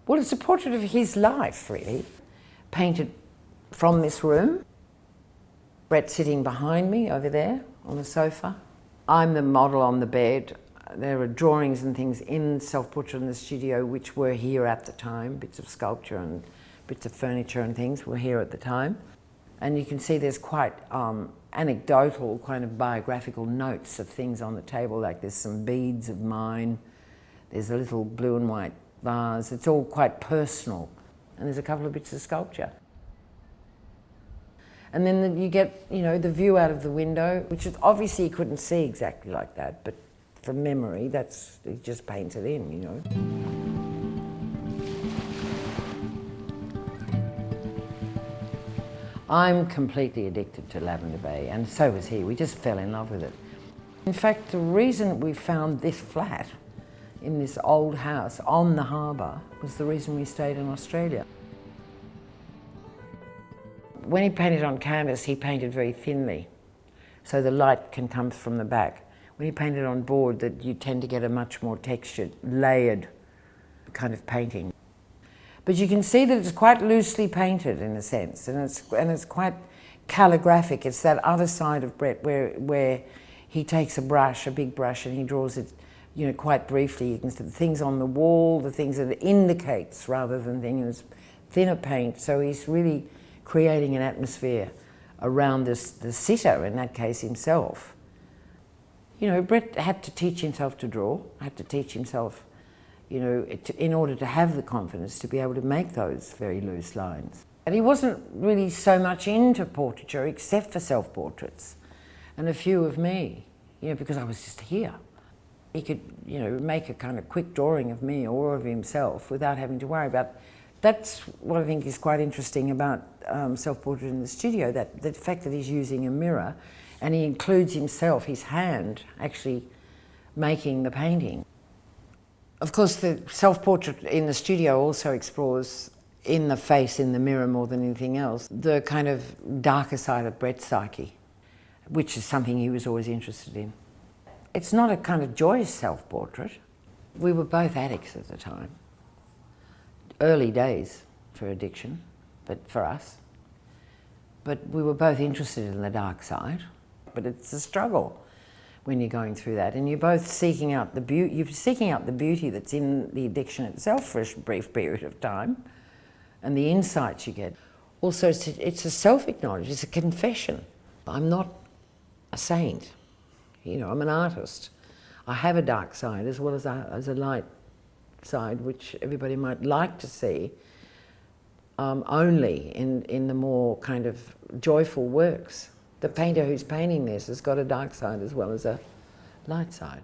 Well, it's a portrait of his life, really, painted from this room. Brett sitting behind me over there on the sofa. I'm the model on the bed. There are drawings and things in self-portrait in the studio which were here at the time. Bits of sculpture and bits of furniture and things were here at the time. And you can see there's quite anecdotal, kind of biographical notes of things on the table, like there's some beads of mine, there's a little blue and white vase. It's all quite personal. And there's a couple of bits of sculpture. And then you get, you know, the view out of the window, which is obviously you couldn't see exactly like that, but from memory, that's, he just paints it in, you know. I'm completely addicted to Lavender Bay, and so was he. We just fell in love with it. In fact, the reason we found this flat in this old house on the harbour was the reason we stayed in Australia. When he painted on canvas, he painted very thinly, so the light can come from the back. When he painted on board, that you tend to get a much more textured, layered kind of painting. But you can see that it's quite loosely painted in a sense, and it's quite calligraphic. It's that other side of Brett where he takes a brush, a big brush, and he draws it, you know, quite briefly. You can see the things on the wall, the things that it indicates rather than things, thinner paint. So he's really creating an atmosphere around the sitter, in that case himself. You know, Brett had to teach himself to draw, had to teach himself, you know, in order to have the confidence to be able to make those very loose lines. And he wasn't really so much into portraiture except for self-portraits and a few of me, you know, because I was just here. He could, you know, make a kind of quick drawing of me or of himself without having to worry about. That's what I think is quite interesting about self-portrait in the studio, that the fact that he's using a mirror and he includes himself, his hand, actually making the painting. Of course, the self-portrait in the studio also explores, in the face, in the mirror more than anything else, the kind of darker side of Brett's psyche, which is something he was always interested in. It's not a kind of joyous self-portrait. We were both addicts at the time. Early days for addiction, but for us. But we were both interested in the dark side. But it's a struggle when you're going through that, and you're both seeking out the beauty. You're seeking out the beauty that's in the addiction itself for a brief period of time, and the insights you get. Also, it's a self-acknowledgement. It's a confession. I'm not a saint. You know, I'm an artist. I have a dark side as well as a light side, which everybody might like to see, only in the more kind of joyful works. The painter who's painting this has got a dark side as well as a light side.